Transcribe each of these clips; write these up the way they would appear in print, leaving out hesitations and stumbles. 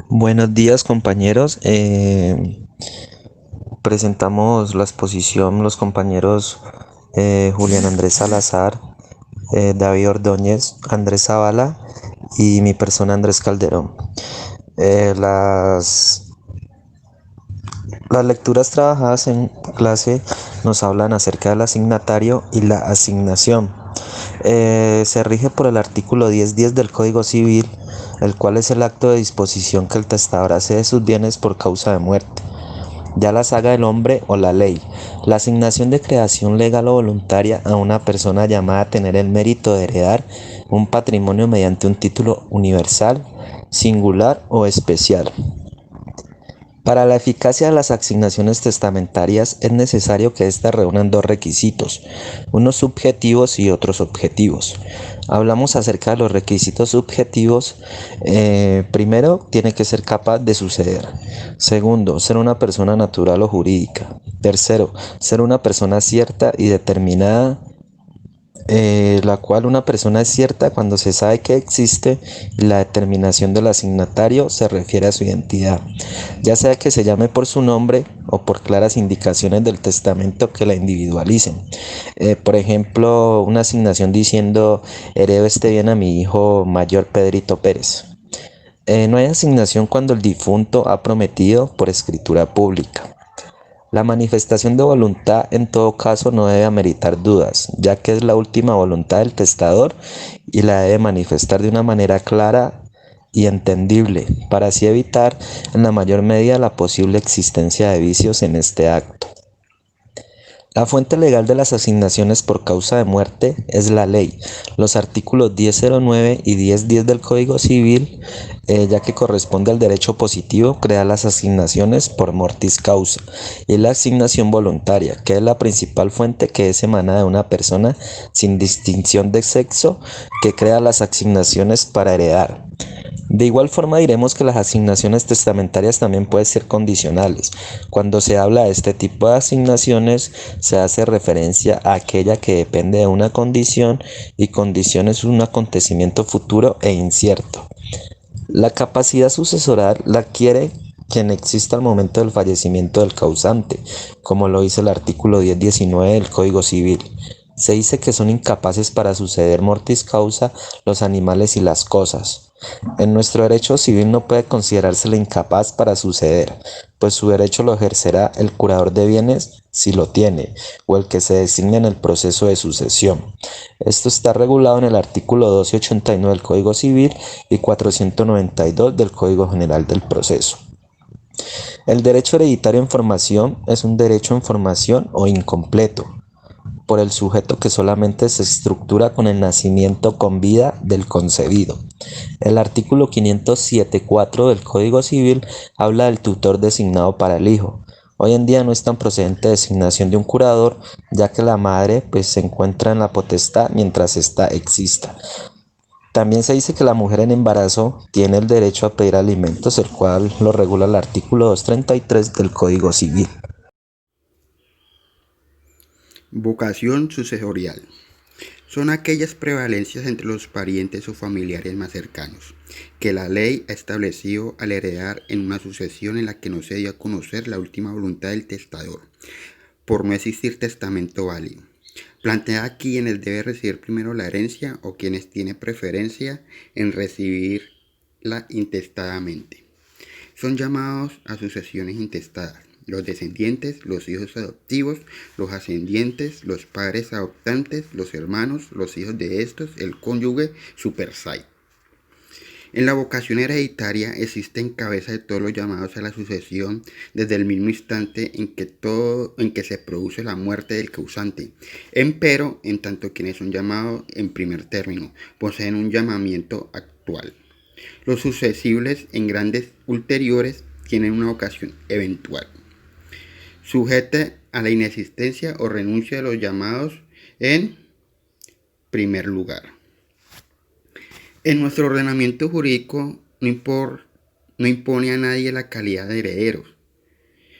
Buenos días compañeros. Presentamos la exposición los compañeros Julián Andrés Salazar, David Ordóñez, Andrés Zavala y mi persona Andrés Calderón. Eh, las, las lecturas trabajadas en clase nos hablan acerca del asignatario y la asignación. Se rige por el artículo 10.10 del Código Civil, el cual es el acto de disposición que el testador hace de sus bienes por causa de muerte. Ya la saga del hombre o la ley. La asignación de creación legal o voluntaria a una persona llamada a tener el mérito de heredar un patrimonio mediante un título universal, singular o especial. Para la eficacia de las asignaciones testamentarias es necesario que éstas reúnan dos requisitos, unos subjetivos y otros objetivos. Hablamos acerca de los requisitos subjetivos. Primero, tiene que ser capaz de suceder. Segundo, ser una persona natural o jurídica. Tercero, ser una persona cierta y determinada, la cual una persona es cierta cuando se sabe que existe, y la determinación del asignatario se refiere a su identidad, ya sea que se llame por su nombre o por claras indicaciones del testamento que la individualicen. Por ejemplo, una asignación diciendo heredo este bien a mi hijo mayor Pedrito Pérez. No hay asignación cuando el difunto ha prometido por escritura pública. La manifestación de voluntad en todo caso no debe ameritar dudas, ya que es la última voluntad del testador y la debe manifestar de una manera clara y entendible, para así evitar en la mayor medida la posible existencia de vicios en este acto. La fuente legal de las asignaciones por causa de muerte es la ley, los artículos 1009 y 1010 del Código Civil, ya que corresponde al derecho positivo crear las asignaciones por mortis causa, y la asignación voluntaria, que es la principal fuente que es emanada de una persona sin distinción de sexo, que crea las asignaciones para heredar. De igual forma diremos que las asignaciones testamentarias también pueden ser condicionales. Cuando se habla de este tipo de asignaciones se hace referencia a aquella que depende de una condición, y condición es un acontecimiento futuro e incierto. La capacidad sucesoral la adquiere quien exista al momento del fallecimiento del causante, como lo dice el artículo 1019 del Código Civil. Se dice que son incapaces para suceder mortis causa los animales y las cosas. En nuestro derecho civil no puede considerársele incapaz para suceder, pues su derecho lo ejercerá el curador de bienes si lo tiene, o el que se designe en el proceso de sucesión. Esto está regulado en el artículo 1289 del Código Civil y 492 del Código General del Proceso. El derecho hereditario en formación es un derecho en formación o incompleto, por el sujeto que solamente se estructura con el nacimiento con vida del concebido. El artículo 507.4 del Código Civil habla del tutor designado para el hijo. Hoy en día no es tan procedente designación de un curador, ya que la madre se encuentra en la potestad mientras ésta exista. También se dice que la mujer en embarazo tiene el derecho a pedir alimentos, el cual lo regula el artículo 233 del Código Civil. Vocación sucesorial. Son aquellas prevalencias entre los parientes o familiares más cercanos, que la ley ha establecido al heredar en una sucesión en la que no se dio a conocer la última voluntad del testador, por no existir testamento válido. Plantea quienes debe recibir primero la herencia o quienes tiene preferencia en recibirla intestadamente. Son llamados a sucesiones intestadas los descendientes, los hijos adoptivos, los ascendientes, los padres adoptantes, los hermanos, los hijos de estos, el cónyuge supersai. En la vocación hereditaria existe en cabeza de todos los llamados a la sucesión desde el mismo instante en que se produce la muerte del causante. Empero, en tanto quienes son llamados en primer término, poseen un llamamiento actual. Los sucesibles en grandes ulteriores tienen una vocación eventual, sujeta a la inexistencia o renuncia de los llamados en primer lugar. En nuestro ordenamiento jurídico no impone a nadie la calidad de herederos.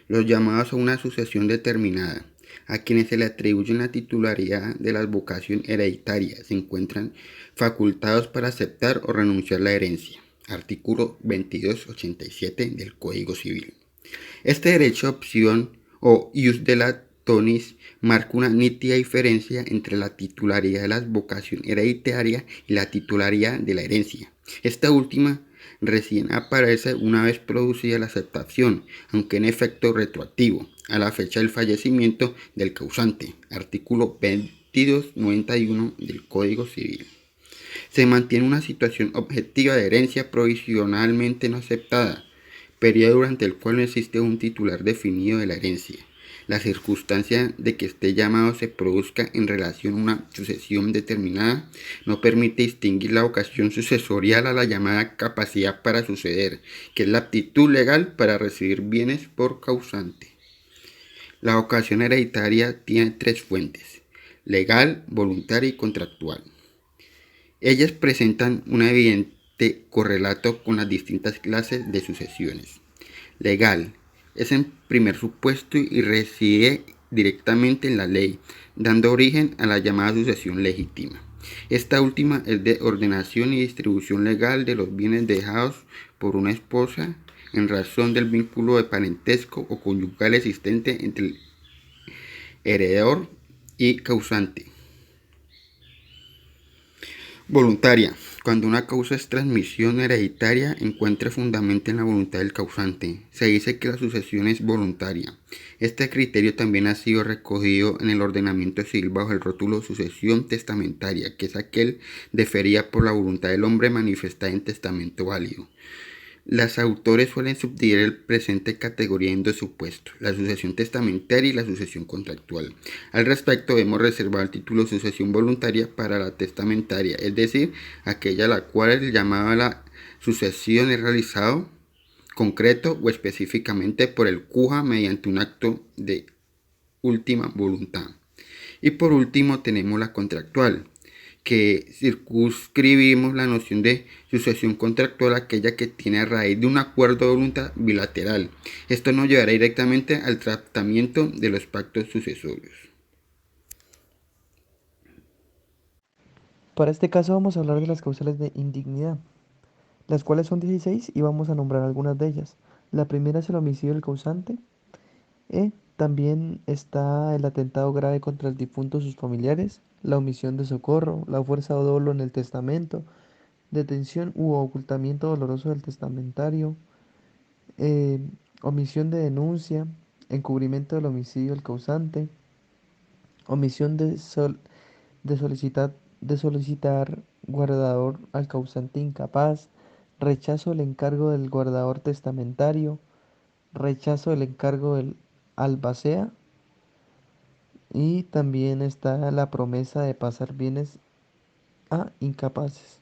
Los llamados a una sucesión determinada, a quienes se le atribuye la titularidad de la vocación hereditaria, se encuentran facultados para aceptar o renunciar a la herencia. artículo 2287 del Código Civil. Este derecho a opción o ius de la tonis marca una nítida diferencia entre la titularidad de la vocación hereditaria y la titularidad de la herencia. Esta última recién aparece una vez producida la aceptación, aunque en efecto retroactivo, a la fecha del fallecimiento del causante, artículo 2291 del Código Civil. Se mantiene una situación objetiva de herencia provisionalmente no aceptada, periodo durante el cual no existe un titular definido de la herencia. La circunstancia de que este llamado se produzca en relación a una sucesión determinada no permite distinguir la vocación sucesorial a la llamada capacidad para suceder, que es la aptitud legal para recibir bienes por causante. La vocación hereditaria tiene tres fuentes: legal, voluntaria y contractual. Ellas presentan un evidente correlato con las distintas clases de sucesiones. Legal es en primer supuesto y reside directamente en la ley, dando origen a la llamada sucesión legítima. Esta última es de ordenación y distribución legal de los bienes dejados por una esposa en razón del vínculo de parentesco o conyugal existente entre el heredor y causante. Voluntaria. Cuando una causa es transmisión hereditaria, encuentra fundamento en la voluntad del causante. Se dice que la sucesión es voluntaria. Este criterio también ha sido recogido en el ordenamiento civil bajo el rótulo sucesión testamentaria, que es aquel deferida por la voluntad del hombre manifestada en testamento válido. Los autores suelen subdividir el presente categoría en dos supuestos: la sucesión testamentaria y la sucesión contractual. Al respecto, hemos reservado el título sucesión voluntaria para la testamentaria, es decir, aquella a la cual el llamado a la sucesión es realizado concreto o específicamente por el cuja mediante un acto de última voluntad. Y por último tenemos la contractual, que circunscribimos la noción de sucesión contractual a aquella que tiene a raíz de un acuerdo de voluntad bilateral. Esto nos llevará directamente al tratamiento de los pactos sucesorios. Para este caso vamos a hablar de las causales de indignidad, las cuales son 16 y vamos a nombrar algunas de ellas. La primera es el homicidio del causante. También está el atentado grave contra el difunto o sus familiares, la omisión de socorro, la fuerza o dolo en el testamento, detención u ocultamiento doloroso del testamentario, eh, omisión de denuncia, encubrimiento del homicidio del causante, omisión de solicitar, de solicitar guardador al causante incapaz, rechazo del encargo del guardador testamentario, rechazo del encargo del albacea, y también está la promesa de pasar bienes a incapaces.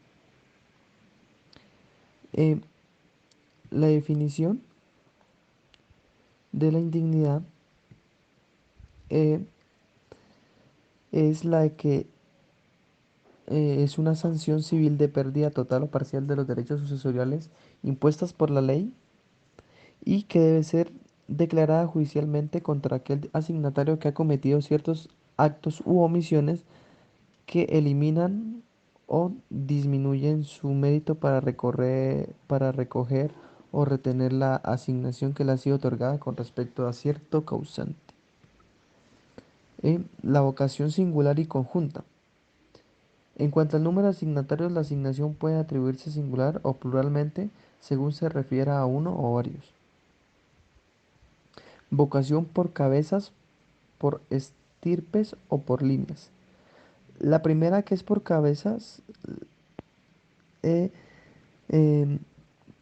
Eh, la definición de la indignidad eh, es la de que es una sanción civil de pérdida total o parcial de los derechos sucesoriales impuestas por la ley y que debe ser declarada judicialmente contra aquel asignatario que ha cometido ciertos actos u omisiones que eliminan o disminuyen su mérito para recoger o retener la asignación que le ha sido otorgada con respecto a cierto causante. La vocación singular y conjunta. En cuanto al número de asignatarios, la asignación puede atribuirse singular o pluralmente según se refiera a uno o varios. Vocación por cabezas, por estirpes o por líneas. La primera, que es por cabezas, eh, em,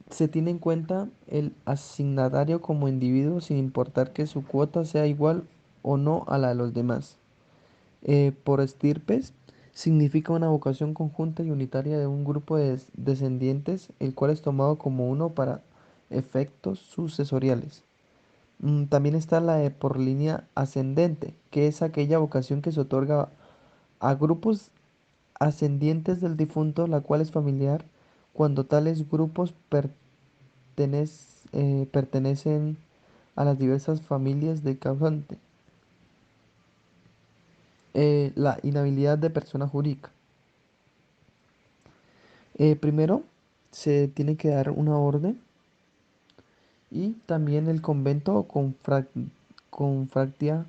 se tiene en cuenta el asignatario como individuo sin importar que su cuota sea igual o no a la de los demás. Por estirpes significa una vocación conjunta y unitaria de un grupo de descendientes, el cual es tomado como uno para efectos sucesoriales. También está la de por línea ascendente, que es aquella vocación que se otorga a grupos ascendientes del difunto, la cual es familiar, cuando tales grupos pertenecen a las diversas familias del causante. La inhabilidad de persona jurídica. Primero, se tiene que dar una orden y también el convento o confratía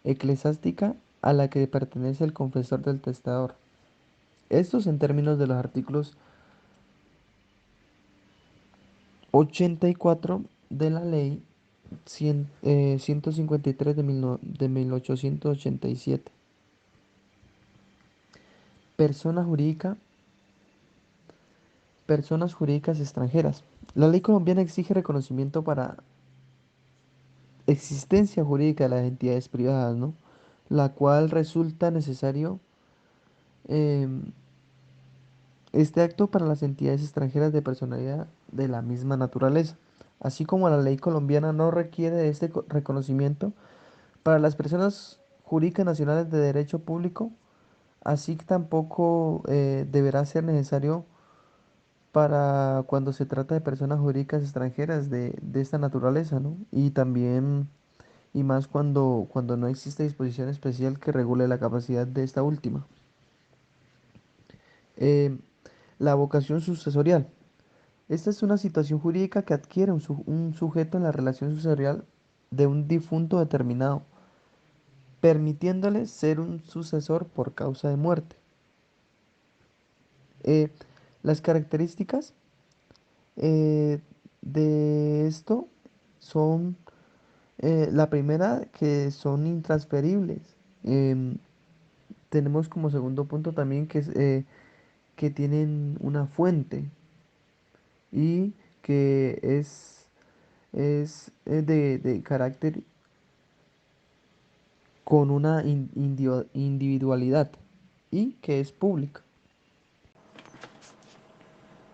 eclesiástica a la que pertenece el confesor del testador. Estos en términos de los artículos 84 de la ley 153 de 1887. Persona jurídica, personas jurídicas extranjeras. La ley colombiana exige reconocimiento para existencia jurídica de las entidades privadas, ¿no? La cual resulta necesario em, este acto para las entidades extranjeras de personalidad de la misma naturaleza, así como la ley colombiana no requiere de este reconocimiento para las personas jurídicas nacionales de derecho público, así que tampoco deberá ser necesario para cuando se trata de personas jurídicas extranjeras de esta naturaleza, ¿no? Y también, y más cuando no existe disposición especial que regule la capacidad de esta última. Eh, la vocación sucesorial. Esta es una situación jurídica que adquiere un sujeto en la relación sucesorial de un difunto determinado, permitiéndole ser un sucesor por causa de muerte. Eh, las características de esto son, la primera, que son intransferibles. Em, tenemos como segundo punto también que tienen una fuente y que es de carácter con una individualidad y que es pública.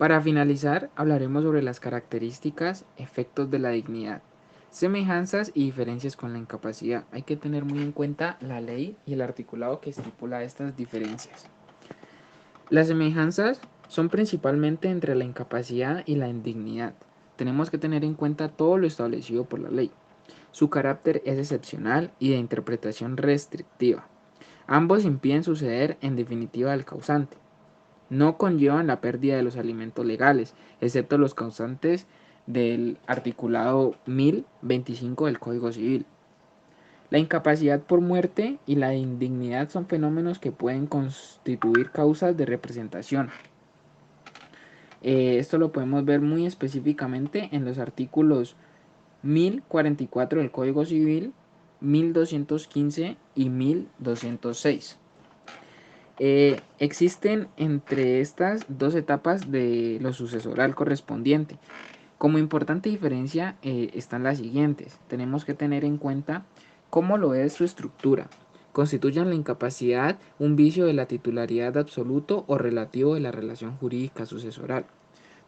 Para finalizar, hablaremos sobre las características, efectos de la dignidad, semejanzas y diferencias con la incapacidad. Hay que tener muy en cuenta la ley y el articulado que estipula estas diferencias. Las semejanzas son principalmente entre la incapacidad y la indignidad. Tenemos que tener en cuenta todo lo establecido por la ley. Su carácter es excepcional y de interpretación restrictiva. Ambos impiden suceder en definitiva del causante. No conllevan la pérdida de los alimentos legales, excepto los causantes del articulado 1025 del Código Civil. La incapacidad por muerte y la indignidad son fenómenos que pueden constituir causas de representación. Esto lo podemos ver muy específicamente en los artículos 1044 del Código Civil, 1215 y 1206. Existen entre estas dos etapas de lo sucesoral correspondiente. Como importante diferencia están las siguientes. Tenemos que tener en cuenta cómo lo es su estructura. Constituyen la incapacidad un vicio de la titularidad absoluto o relativo de la relación jurídica sucesoral.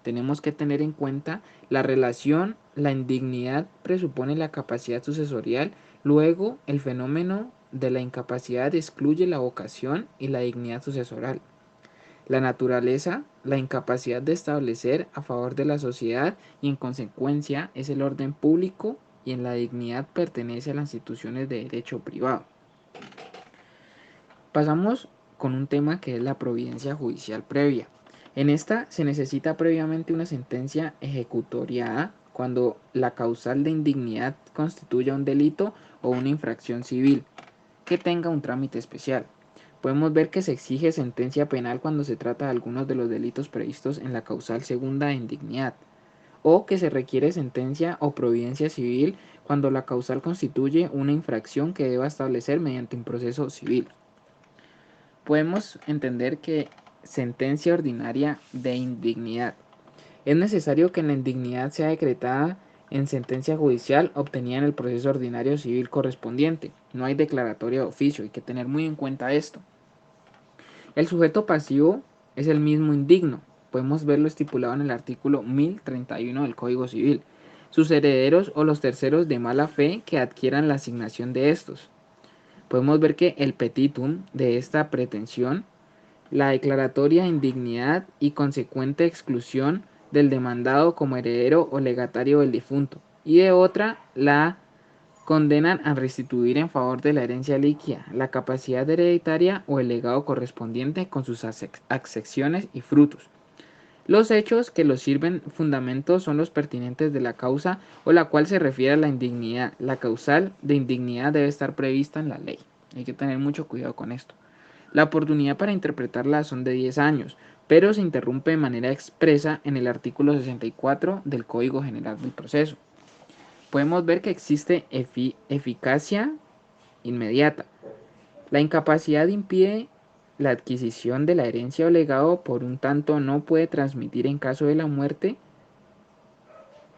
Tenemos que tener en cuenta la relación, la indignidad presupone la capacidad sucesorial, luego el fenómeno de la incapacidad excluye la vocación y la dignidad sucesoral. La naturaleza, la incapacidad de establecer a favor de la sociedad y en consecuencia es el orden público y en la dignidad pertenece a las instituciones de derecho privado. Pasamos con un tema que es la providencia judicial previa. En esta se necesita previamente una sentencia ejecutoriada cuando la causal de indignidad constituya un delito o una infracción civil que tenga un trámite especial. Podemos ver que se exige sentencia penal cuando se trata de algunos de los delitos previstos en la causal segunda de indignidad, o que se requiere sentencia o providencia civil cuando la causal constituye una infracción que deba establecer mediante un proceso civil. Podemos entender que sentencia ordinaria de indignidad. Es necesario que la indignidad sea decretada en sentencia judicial obtenida en el proceso ordinario civil correspondiente. No hay declaratoria de oficio, hay que tener muy en cuenta esto. El sujeto pasivo es el mismo indigno. Podemos verlo estipulado en el artículo 1031 del Código Civil. Sus herederos o los terceros de mala fe que adquieran la asignación de estos. Podemos ver que el petitum de esta pretensión, la declaratoria de indignidad y consecuente exclusión del demandado como heredero o legatario del difunto, y de otra, la condenan a restituir en favor de la herencia líquida la capacidad hereditaria o el legado correspondiente con sus accesiones y frutos. Los hechos que los sirven fundamento son los pertinentes de la causa o la cual se refiere a la indignidad. La causal de indignidad debe estar prevista en la ley. Hay que tener mucho cuidado con esto. La oportunidad para interpretarla son de 10 años, pero se interrumpe de manera expresa en el artículo 64 del Código General del Proceso. Podemos ver que existe eficacia inmediata. La incapacidad impide la adquisición de la herencia o legado, por un tanto no puede transmitir en caso de la muerte.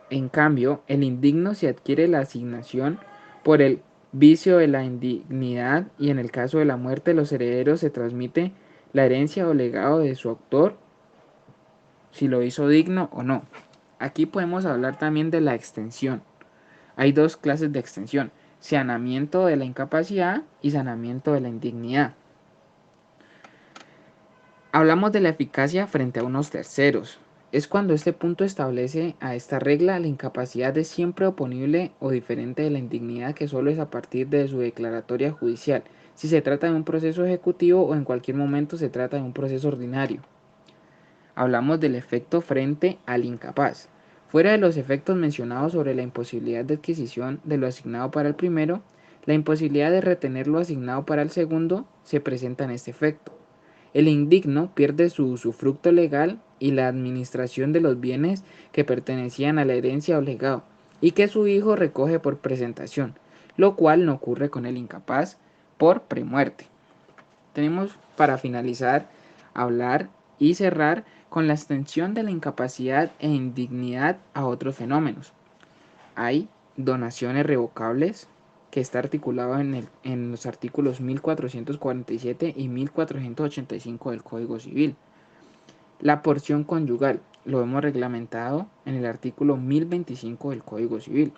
En cambio, el indigno se adquiere la asignación por el vicio de la indignidad y en el caso de la muerte los herederos se transmite la herencia o legado de su autor, si lo hizo digno o no. Aquí podemos hablar también de la extensión. Hay dos clases de extensión: sanamiento de la incapacidad y sanamiento de la indignidad. Hablamos de la eficacia frente a unos terceros. Es cuando este punto establece a esta regla: la incapacidad es siempre oponible o diferente de la indignidad, que solo es a partir de su declaratoria judicial, si se trata de un proceso ejecutivo o en cualquier momento se trata de un proceso ordinario. Hablamos del efecto frente al incapaz. Fuera de los efectos mencionados sobre la imposibilidad de adquisición de lo asignado para el primero, la imposibilidad de retener lo asignado para el segundo se presenta en este efecto. El indigno pierde su usufructo legal y la administración de los bienes que pertenecían a la herencia o legado y que su hijo recoge por presentación, lo cual no ocurre con el incapaz por premuerte. Tenemos para finalizar, hablar y cerrar con la extensión de la incapacidad e indignidad a otros fenómenos. Hay donaciones revocables, que está articulado en los artículos 1447 y 1485 del Código Civil. La porción conyugal lo hemos reglamentado en el artículo 1025 del Código Civil.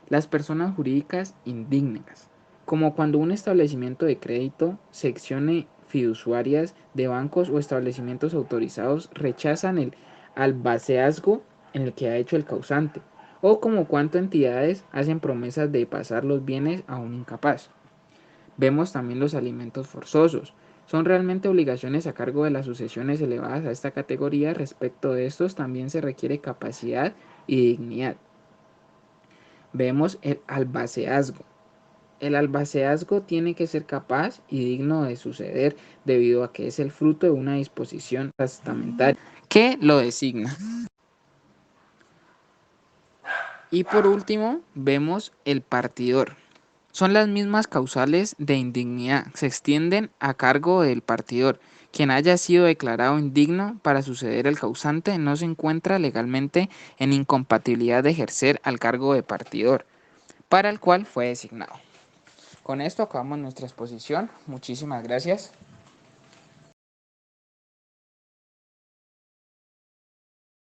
Las personas jurídicas indignas, como cuando un establecimiento de crédito, secciones fiduciarias de bancos o establecimientos autorizados rechazan el albaceazgo en el que ha hecho el causante, o como cuando entidades hacen promesas de pasar los bienes a un incapaz. Vemos también los alimentos forzosos. Son realmente obligaciones a cargo de las sucesiones elevadas a esta categoría. Respecto de estos también se requiere capacidad y dignidad. Vemos el albaceazgo. El albaceazgo tiene que ser capaz y digno de suceder debido a que es el fruto de una disposición testamentaria que lo designa. Y por último, vemos el partidor. Son las mismas causales de indignidad, se extienden a cargo del partidor. Quien haya sido declarado indigno para suceder al causante no se encuentra legalmente en incompatibilidad de ejercer al cargo de partidor, para el cual fue designado. Con esto acabamos nuestra exposición. Muchísimas gracias.